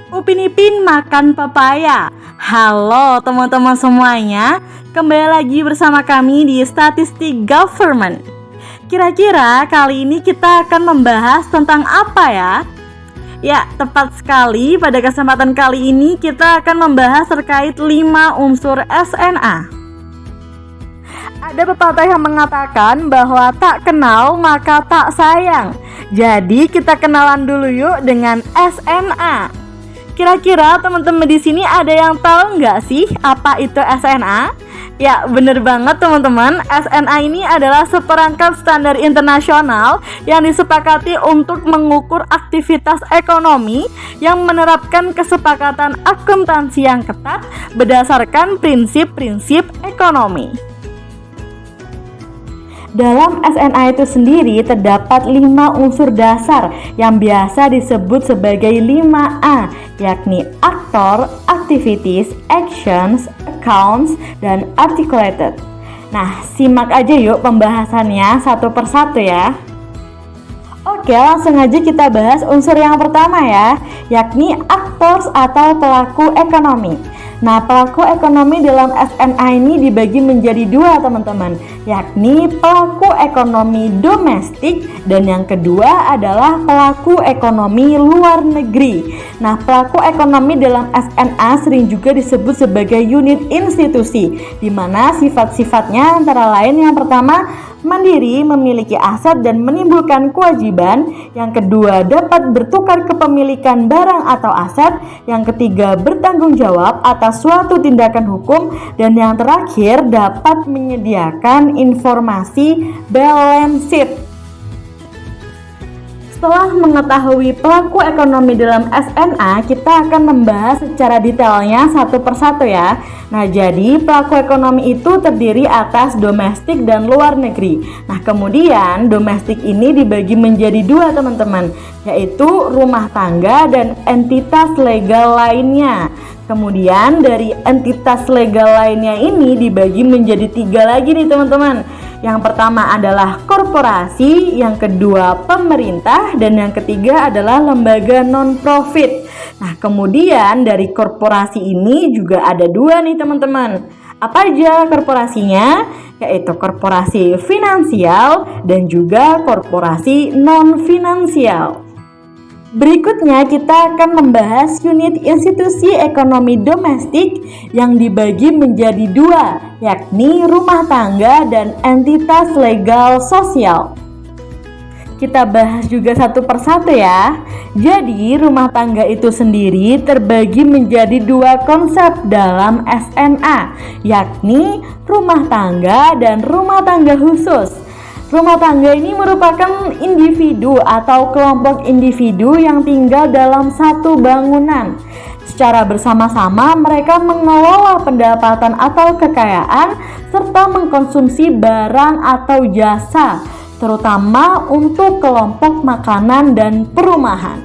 Upin Ipin makan pepaya. Halo teman-teman semuanya, kembali lagi bersama kami di Statistik Government. Kira-kira kali ini kita akan membahas tentang apa ya? Ya, tepat sekali, pada kesempatan kali ini kita akan membahas terkait 5 unsur SNA. Ada pepatah yang mengatakan bahwa tak kenal maka tak sayang. Jadi kita kenalan dulu yuk dengan SNA. Kira-kira teman-teman di sini ada yang tahu nggak sih apa itu SNA? Ya, bener banget teman-teman. SNA ini adalah seperangkat standar internasional yang disepakati untuk mengukur aktivitas ekonomi yang menerapkan kesepakatan akuntansi yang ketat berdasarkan prinsip-prinsip ekonomi. Dalam SNA itu sendiri terdapat 5 unsur dasar yang biasa disebut sebagai 5A, yakni aktor, activities, actions, accounts, dan articulated. Nah, simak aja yuk pembahasannya satu persatu ya. Oke, langsung aja kita bahas unsur yang pertama ya, yakni actors atau pelaku ekonomi. Nah, pelaku ekonomi dalam SNA ini dibagi menjadi 2 teman-teman, yakni pelaku ekonomi domestik dan yang kedua adalah pelaku ekonomi luar negeri. Nah, pelaku ekonomi dalam SNA sering juga disebut sebagai unit institusi, di mana sifat-sifatnya antara lain yang pertama, mandiri, memiliki aset dan menimbulkan kewajiban. Yang kedua, dapat bertukar kepemilikan barang atau aset. Yang ketiga, bertanggung jawab atas suatu tindakan hukum. Dan yang terakhir, dapat menyediakan informasi balance sheet. Setelah mengetahui pelaku ekonomi dalam SNA, kita akan membahas secara detailnya satu persatu ya. Nah, jadi pelaku ekonomi itu terdiri atas domestik dan luar negeri. Nah, kemudian domestik ini dibagi menjadi 2 teman-teman, yaitu rumah tangga dan entitas legal lainnya. Kemudian dari entitas legal lainnya ini dibagi menjadi 3 lagi nih teman-teman. Yang pertama adalah korporasi, yang kedua pemerintah, dan yang ketiga adalah lembaga non-profit. Nah, kemudian dari korporasi ini juga ada 2 nih teman-teman. Apa aja korporasinya? Yaitu korporasi finansial dan juga korporasi non-finansial. Berikutnya kita akan membahas unit institusi ekonomi domestik yang dibagi menjadi 2, yakni rumah tangga dan entitas legal sosial. Kita bahas juga satu persatu ya. Jadi rumah tangga itu sendiri terbagi menjadi 2 konsep dalam SNA, yakni rumah tangga dan rumah tangga khusus. Rumah tangga ini merupakan individu atau kelompok individu yang tinggal dalam satu bangunan. Secara bersama-sama mereka mengelola pendapatan atau kekayaan serta mengkonsumsi barang atau jasa, terutama untuk kelompok makanan dan perumahan.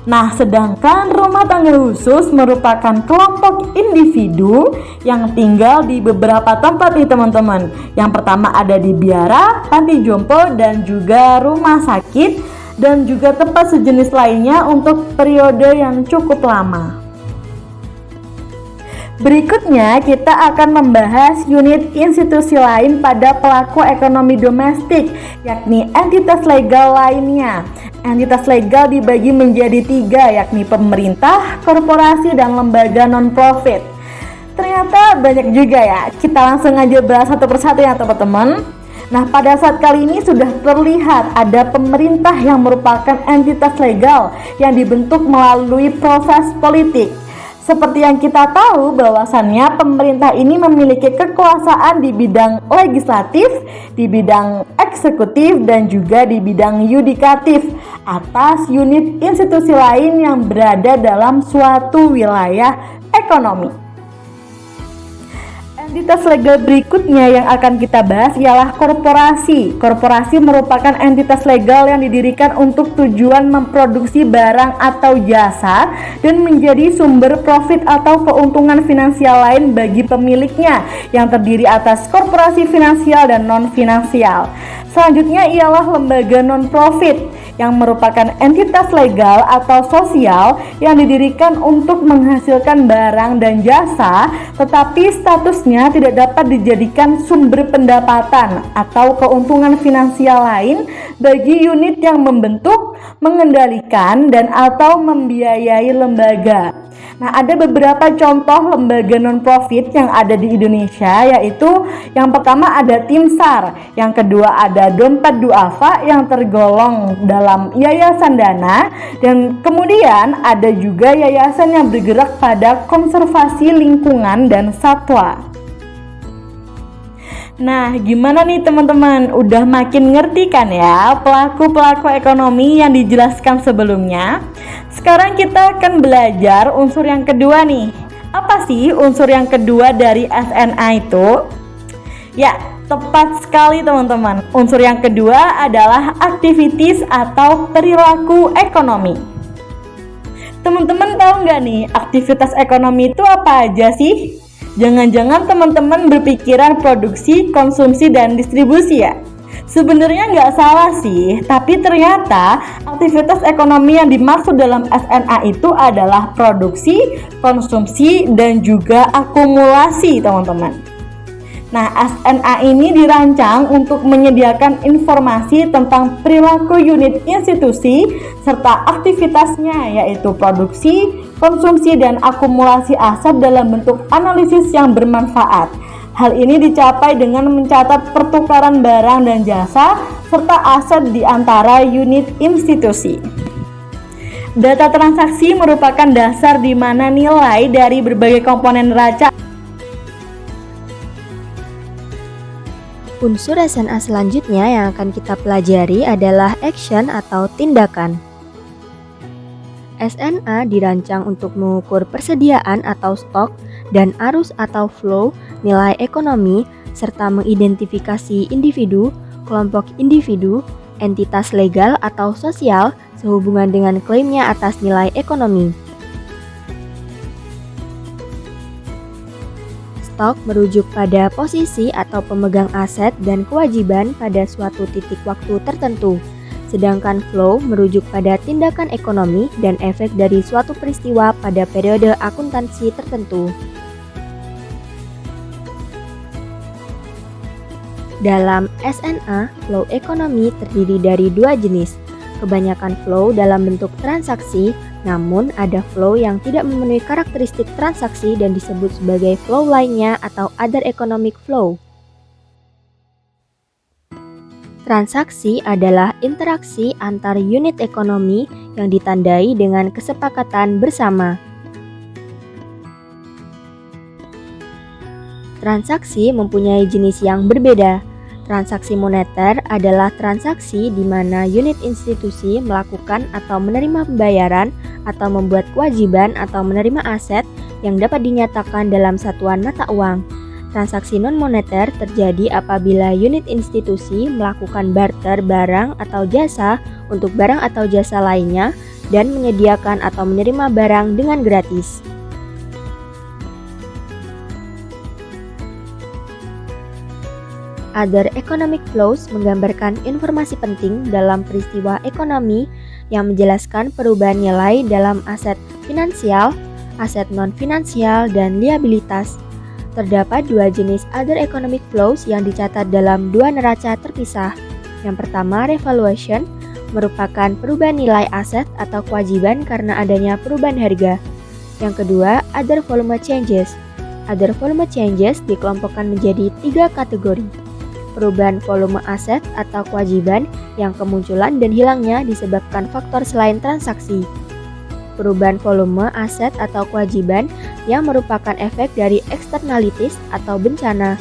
Nah, sedangkan rumah tangga khusus merupakan kelompok individu yang tinggal di beberapa tempat nih teman-teman. Yang pertama ada di biara, panti jompo, dan juga rumah sakit, dan juga tempat sejenis lainnya untuk periode yang cukup lama. Berikutnya kita akan membahas unit institusi lain pada pelaku ekonomi domestik, yakni entitas legal lainnya. Entitas legal dibagi menjadi 3, yakni pemerintah, korporasi, dan lembaga non-profit. Ternyata banyak juga ya. Kita langsung aja bahas satu persatu ya teman-teman. Nah, pada saat kali ini sudah terlihat ada pemerintah yang merupakan entitas legal yang dibentuk melalui proses politik. Seperti yang kita tahu bahwasannya pemerintah ini memiliki kekuasaan di bidang legislatif, di bidang eksekutif, dan juga di bidang yudikatif atas unit institusi lain yang berada dalam suatu wilayah ekonomi. Entitas legal berikutnya yang akan kita bahas ialah korporasi. Korporasi merupakan entitas legal yang didirikan untuk tujuan memproduksi barang atau jasa dan menjadi sumber profit atau keuntungan finansial lain bagi pemiliknya, yang terdiri atas korporasi finansial dan non-finansial. Selanjutnya ialah lembaga non-profit yang merupakan entitas legal atau sosial yang didirikan untuk menghasilkan barang dan jasa, tetapi statusnya tidak dapat dijadikan sumber pendapatan atau keuntungan finansial lain bagi unit yang membentuk, mengendalikan, dan atau membiayai lembaga. Nah, ada beberapa contoh lembaga non-profit yang ada di Indonesia, yaitu yang pertama ada Tim SAR, yang kedua ada Dompet Duafa yang tergolong dalam yayasan dana, dan kemudian ada juga yayasan yang bergerak pada konservasi lingkungan dan satwa. Nah, gimana nih teman-teman? Udah makin ngerti kan ya pelaku-pelaku ekonomi yang dijelaskan sebelumnya? Sekarang kita akan belajar unsur yang kedua nih. Apa sih unsur yang kedua dari SNA itu? Ya, tepat sekali teman-teman. Unsur yang kedua adalah activities atau perilaku ekonomi. Teman-teman tahu nggak nih aktivitas ekonomi itu apa aja sih? Jangan-jangan teman-teman berpikiran produksi, konsumsi, dan distribusi ya? Sebenarnya nggak salah sih, tapi ternyata aktivitas ekonomi yang dimaksud dalam SNA itu adalah produksi, konsumsi, dan juga akumulasi teman-teman. Nah, SNA ini dirancang untuk menyediakan informasi tentang perilaku unit institusi serta aktivitasnya, yaitu produksi, konsumsi, dan akumulasi aset dalam bentuk analisis yang bermanfaat. Hal ini dicapai dengan mencatat pertukaran barang dan jasa serta aset di antara unit institusi. Data transaksi merupakan dasar di mana nilai dari berbagai komponen neraca. Unsur SNA selanjutnya yang akan kita pelajari adalah action atau tindakan. SNA dirancang untuk mengukur persediaan atau stok dan arus atau flow nilai ekonomi serta mengidentifikasi individu, kelompok individu, entitas legal atau sosial sehubungan dengan klaimnya atas nilai ekonomi. Stok merujuk pada posisi atau pemegang aset dan kewajiban pada suatu titik waktu tertentu, sedangkan flow merujuk pada tindakan ekonomi dan efek dari suatu peristiwa pada periode akuntansi tertentu. Dalam SNA, flow ekonomi terdiri dari dua jenis. Kebanyakan flow dalam bentuk transaksi, namun ada flow yang tidak memenuhi karakteristik transaksi dan disebut sebagai flow lainnya atau other economic flow. Transaksi adalah interaksi antar unit ekonomi yang ditandai dengan kesepakatan bersama. Transaksi mempunyai jenis yang berbeda. Transaksi moneter adalah transaksi di mana unit institusi melakukan atau menerima pembayaran atau membuat kewajiban atau menerima aset yang dapat dinyatakan dalam satuan mata uang. Transaksi non-moneter terjadi apabila unit institusi melakukan barter barang atau jasa untuk barang atau jasa lainnya dan menyediakan atau menerima barang dengan gratis. Other economic flows menggambarkan informasi penting dalam peristiwa ekonomi yang menjelaskan perubahan nilai dalam aset finansial, aset non-finansial, dan liabilitas. Terdapat dua jenis other economic flows yang dicatat dalam dua neraca terpisah. Yang pertama, revaluation, merupakan perubahan nilai aset atau kewajiban karena adanya perubahan harga. Yang kedua, other volume changes. Other volume changes dikelompokkan menjadi tiga kategori. Perubahan volume aset atau kewajiban yang kemunculan dan hilangnya disebabkan faktor selain transaksi. Perubahan volume aset atau kewajiban yang merupakan efek dari externalities atau bencana.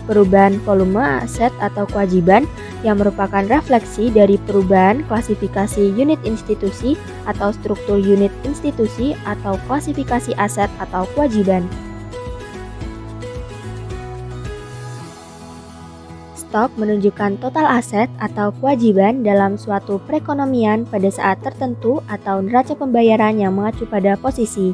Perubahan volume aset atau kewajiban yang merupakan refleksi dari perubahan klasifikasi unit institusi atau struktur unit institusi atau klasifikasi aset atau kewajiban. stok menunjukkan total aset atau kewajiban dalam suatu perekonomian pada saat tertentu atau neraca pembayaran yang mengacu pada posisi.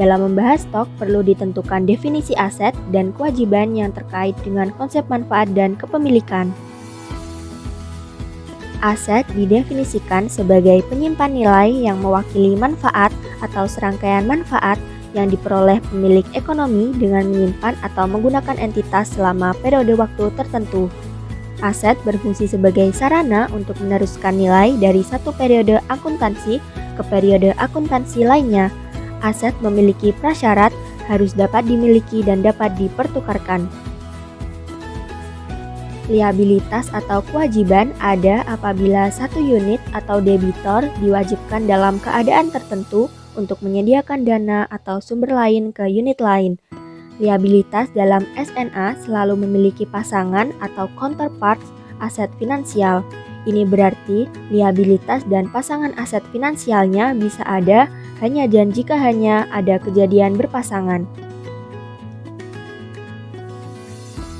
Dalam membahas stok perlu ditentukan definisi aset dan kewajiban yang terkait dengan konsep manfaat dan kepemilikan. Aset didefinisikan sebagai penyimpan nilai yang mewakili manfaat atau serangkaian manfaat yang diperoleh pemilik ekonomi dengan menyimpan atau menggunakan entitas selama periode waktu tertentu. Aset berfungsi sebagai sarana untuk meneruskan nilai dari satu periode akuntansi ke periode akuntansi lainnya. Aset memiliki prasyarat, harus dapat dimiliki dan dapat dipertukarkan. Liabilitas atau kewajiban ada apabila satu unit atau debitor diwajibkan dalam keadaan tertentu untuk menyediakan dana atau sumber lain ke unit lain. Liabilitas dalam SNA selalu memiliki pasangan atau counterparts aset finansial. Ini berarti liabilitas dan pasangan aset finansialnya bisa ada hanya dan jika hanya ada kejadian berpasangan.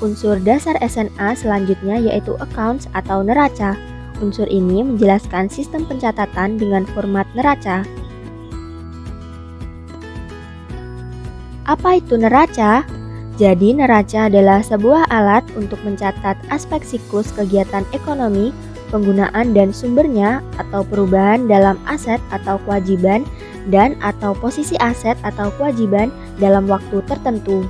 Unsur dasar SNA selanjutnya yaitu accounts atau neraca. Unsur ini menjelaskan sistem pencatatan dengan format neraca. Apa itu neraca? Jadi neraca adalah sebuah alat untuk mencatat aspek siklus kegiatan ekonomi, penggunaan dan sumbernya atau perubahan dalam aset atau kewajiban dan atau posisi aset atau kewajiban dalam waktu tertentu.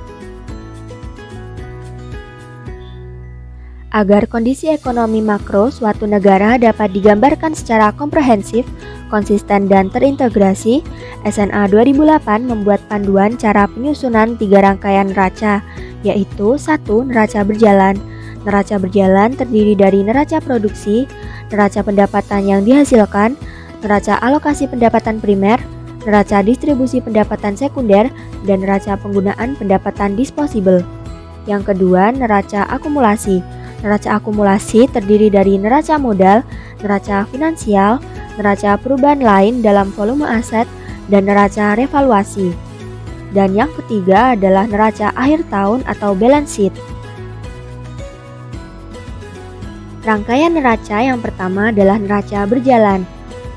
Agar kondisi ekonomi makro suatu negara dapat digambarkan secara komprehensif, konsisten dan terintegrasi, SNA 2008 membuat panduan cara penyusunan 3 rangkaian neraca, yaitu 1. Neraca berjalan. Neraca berjalan terdiri dari neraca produksi, neraca pendapatan yang dihasilkan, neraca alokasi pendapatan primer, neraca distribusi pendapatan sekunder, dan neraca penggunaan pendapatan disposable. Yang kedua, neraca akumulasi. Neraca akumulasi terdiri dari neraca modal, neraca finansial, neraca perubahan lain dalam volume aset, dan neraca revaluasi. Dan yang ketiga adalah neraca akhir tahun atau balance sheet. Rangkaian neraca yang pertama adalah neraca berjalan.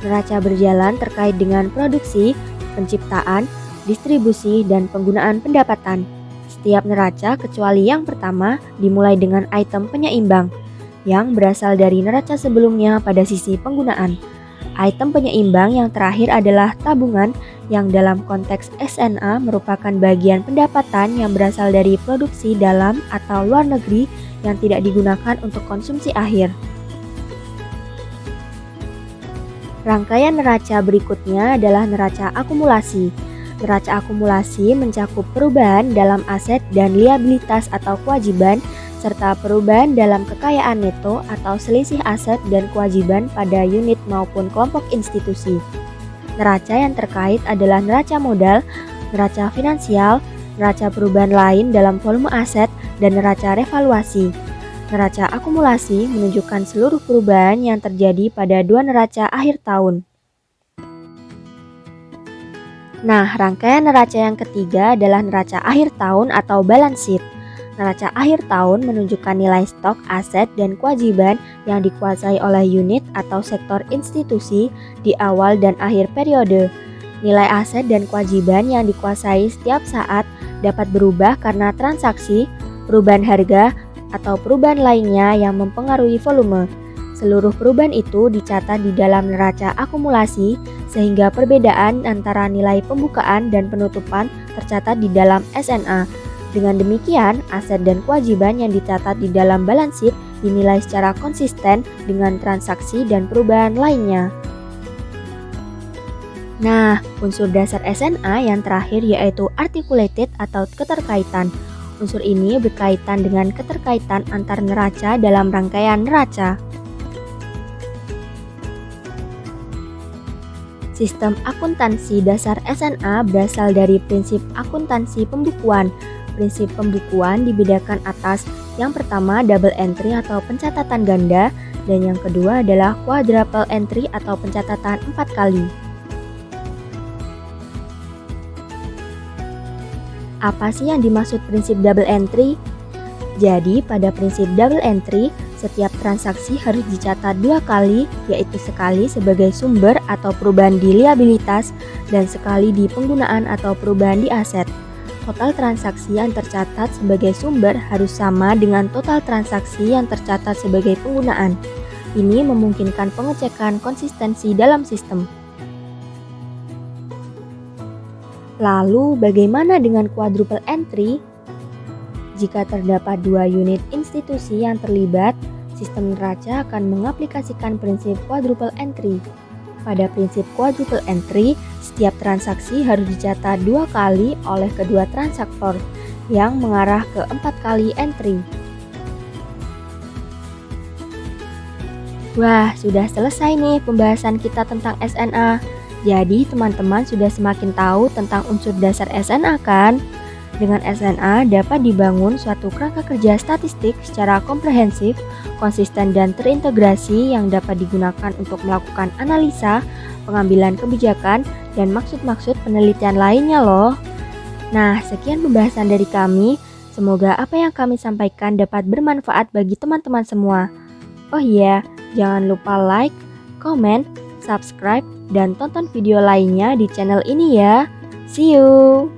Neraca berjalan terkait dengan produksi, penciptaan, distribusi, dan penggunaan pendapatan. Setiap neraca kecuali yang pertama dimulai dengan item penyeimbang yang berasal dari neraca sebelumnya pada sisi penggunaan. Item penyeimbang yang terakhir adalah tabungan yang dalam konteks SNA merupakan bagian pendapatan yang berasal dari produksi dalam atau luar negeri yang tidak digunakan untuk konsumsi akhir. Rangkaian neraca berikutnya adalah neraca akumulasi. Neraca akumulasi mencakup perubahan dalam aset dan liabilitas atau kewajiban, serta perubahan dalam kekayaan neto atau selisih aset dan kewajiban pada unit maupun kelompok institusi. Neraca yang terkait adalah neraca modal, neraca finansial, neraca perubahan lain dalam volume aset, dan neraca revaluasi. Neraca akumulasi menunjukkan seluruh perubahan yang terjadi pada 2 neraca akhir tahun. Nah, rangkaian neraca yang ketiga adalah neraca akhir tahun atau balance sheet. Neraca akhir tahun menunjukkan nilai stok, aset, dan kewajiban yang dikuasai oleh unit atau sektor institusi di awal dan akhir periode. Nilai aset dan kewajiban yang dikuasai setiap saat dapat berubah karena transaksi, perubahan harga, atau perubahan lainnya yang mempengaruhi volume. Seluruh perubahan itu dicatat di dalam neraca akumulasi, sehingga perbedaan antara nilai pembukaan dan penutupan tercatat di dalam SNA. Dengan demikian, aset dan kewajiban yang dicatat di dalam balance sheet dinilai secara konsisten dengan transaksi dan perubahan lainnya. Nah, unsur dasar SNA yang terakhir yaitu articulated atau keterkaitan. Unsur ini berkaitan dengan keterkaitan antar neraca dalam rangkaian neraca. Sistem akuntansi dasar SNA berasal dari prinsip akuntansi pembukuan. Prinsip pembukuan dibedakan atas yang pertama double entry atau pencatatan ganda, dan yang kedua adalah quadruple entry atau pencatatan 4 kali. Apa sih yang dimaksud prinsip double entry? Jadi pada prinsip double entry, setiap transaksi harus dicatat 2 kali, yaitu sekali sebagai sumber atau perubahan di liabilitas dan sekali di penggunaan atau perubahan di aset. Total transaksi yang tercatat sebagai sumber harus sama dengan total transaksi yang tercatat sebagai penggunaan. Ini memungkinkan pengecekan konsistensi dalam sistem. Lalu bagaimana dengan quadruple entry? Jika terdapat 2 unit institusi yang terlibat, sistem neraca akan mengaplikasikan prinsip quadruple entry. Pada prinsip quadruple entry, setiap transaksi harus dicatat 2 kali oleh kedua transaktor yang mengarah ke 4 kali entry. Wah, sudah selesai nih pembahasan kita tentang SNA. Jadi teman-teman sudah semakin tahu tentang unsur dasar SNA kan? Dengan SNA dapat dibangun suatu kerangka kerja statistik secara komprehensif, konsisten dan terintegrasi yang dapat digunakan untuk melakukan analisa, pengambilan kebijakan, dan maksud-maksud penelitian lainnya loh. Nah, sekian pembahasan dari kami. Semoga apa yang kami sampaikan dapat bermanfaat bagi teman-teman semua. Oh iya, jangan lupa like, comment, subscribe, dan tonton video lainnya di channel ini ya. See you!